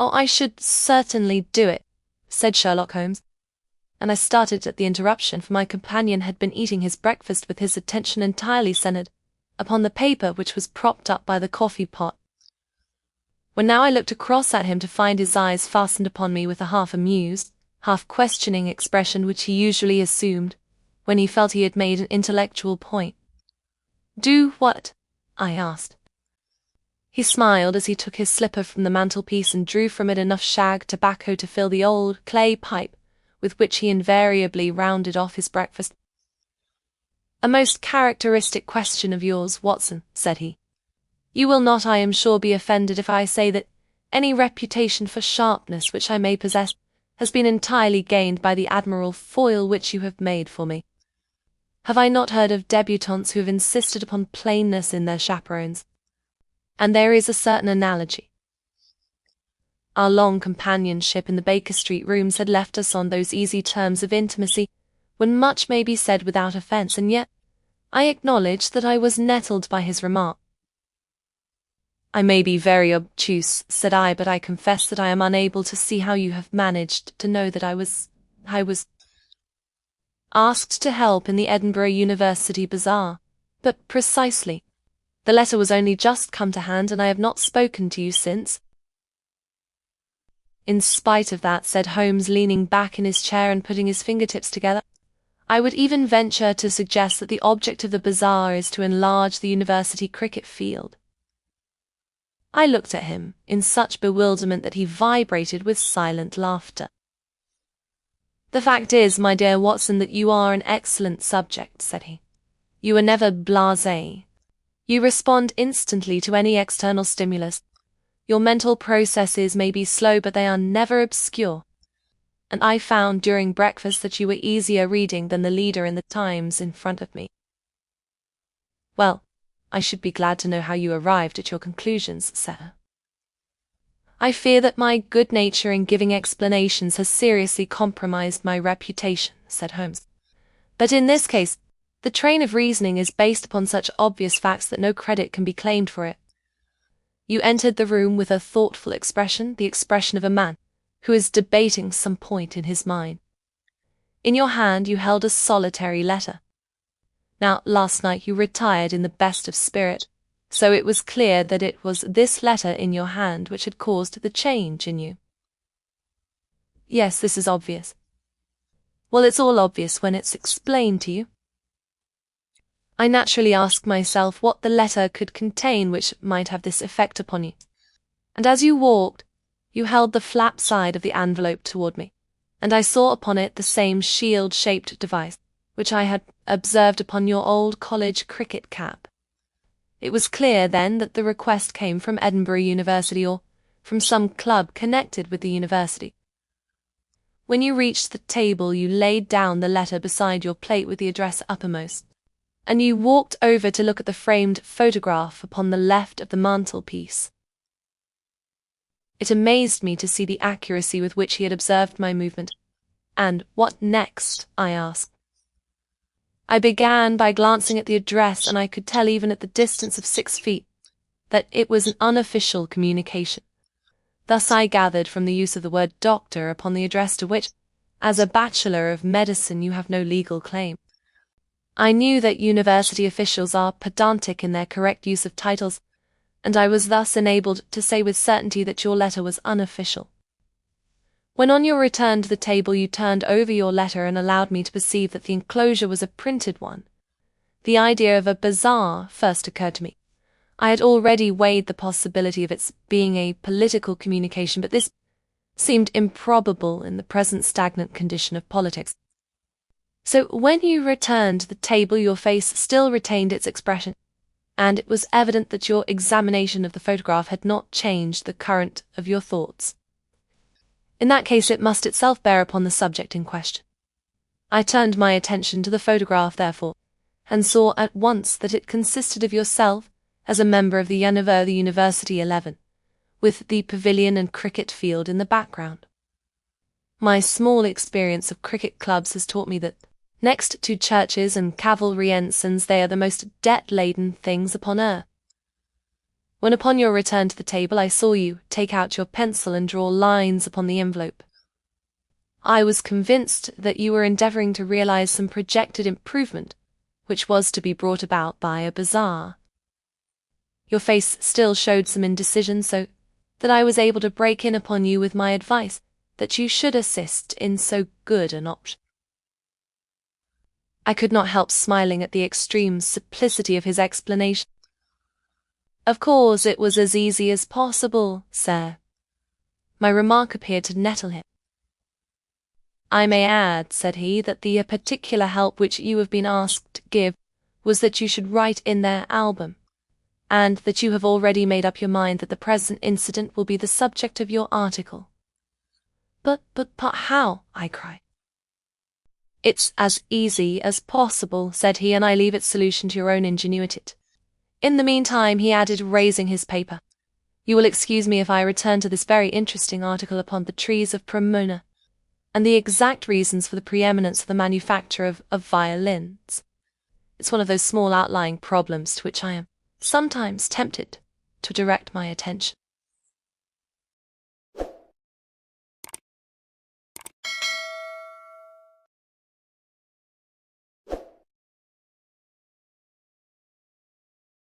"Oh, I should certainly do it," said Sherlock Holmes, and I started at the interruption, for my companion had been eating his breakfast with his attention entirely centered upon the paper which was propped up by the coffee pot. When now I looked across at him to find his eyes fastened upon me with a half-amused, half-questioning expression which he usually assumed when he felt he had made an intellectual point. "Do what?" I asked. He smiled as he took his slipper from the mantelpiece and drew from it enough shag tobacco to fill the old clay pipe with which he invariably rounded off his breakfast. "A most characteristic question of yours, Watson," said he. "You will not, I am sure, be offended if I say that any reputation for sharpness which I may possess has been entirely gained by the admirable foil which you have made for me. Have I not heard of debutantes who have insisted upon plainness in their chaperones? And there is a certain analogy. Our long companionship in the Baker Street rooms had left us on those easy terms of intimacy when much may be said without offence, and yet I acknowledge that I was nettled by his remark. "I may be very obtuse," said I, "but I confess that I am unable to see how you have managed to know that I was asked to help in the Edinburgh University bazaar." "But precisely. The letter was only just come to hand, and I have not spoken to you since." "In spite of that," said Holmes, leaning back in his chair and putting his fingertips together, "I would even venture to suggest that the object of the bazaar is to enlarge the university cricket field." I looked at him in such bewilderment that he vibrated with silent laughter. "The fact is, my dear Watson, that you are an excellent subject," said he. "You are never blasé. You respond instantly to any external stimulus. Your mental processes may be slow, but they are never obscure. And I found during breakfast that you were easier reading than the leader in the Times in front of me." "Well, I should be glad to know how you arrived at your conclusions, sir." "I fear that my good nature in giving explanations has seriously compromised my reputation," said Holmes. "But in this case, the train of reasoning is based upon such obvious facts that no credit can be claimed for it. You entered the room with a thoughtful expression, the expression of a man who is debating some point in his mind. In your hand you held a solitary letter. Now, last night you retired in the best of spirit, so it was clear that it was this letter in your hand which had caused the change in you." "Yes, this is obvious." "Well, it's all obvious when it's explained to you. I naturally asked myself what the letter could contain which might have this effect upon you. And as you walked, you held the flap side of the envelope toward me, and I saw upon it the same shield-shaped device which I had observed upon your old college cricket cap. It was clear, then, that the request came from Edinburgh University or from some club connected with the university. When you reached the table, you laid down the letter beside your plate with the address uppermost, and you walked over to look at the framed photograph upon the left of the mantelpiece. It amazed me to see the accuracy with which he had observed my movement. "And what next?" I asked. "I began by glancing at the address, and I could tell even at the distance of 6 feet that it was an unofficial communication. Thus I gathered from the use of the word doctor upon the address to which, as a bachelor of medicine, you have no legal claim. I knew that university officials are pedantic in their correct use of titles, and I was thus enabled to say with certainty that your letter was unofficial. When on your return to the table you turned over your letter and allowed me to perceive that the enclosure was a printed one, the idea of a bazaar first occurred to me. I had already weighed the possibility of its being a political communication, but this seemed improbable in the present stagnant condition of politics. So when you returned to the table your face still retained its expression, and it was evident that your examination of the photograph had not changed the current of your thoughts. In that case it must itself bear upon the subject in question. I turned my attention to the photograph, therefore, and saw at once that it consisted of yourself as a member of the University 11, with the pavilion and cricket field in the background. My small experience of cricket clubs has taught me that, next to churches and cavalry ensigns, they are the most debt-laden things upon earth. when upon your return to the table I saw you take out your pencil and draw lines upon the envelope. I was convinced that you were endeavoring to realize some projected improvement, which was to be brought about by a bazaar. Your face still showed some indecision, so that I was able to break in upon you with my advice that you should assist in so good an option. I could not help smiling at the extreme simplicity of his explanation. Of course, it was as easy as possible, sir. My remark appeared to nettle him. I may add, said he, that the particular help which you have been asked to give was that you should write in their album, and that you have already made up your mind that the present incident will be the subject of your article. But how? I cried. It's as easy as possible, said he, and I leave its solution to your own ingenuity. In the meantime, he added, raising his paper, you will excuse me if I return to this very interesting article upon the trees of Cremona, and the exact reasons for the preeminence of the manufacture of violins. It's one of those small outlying problems to which I am sometimes tempted to direct my attention.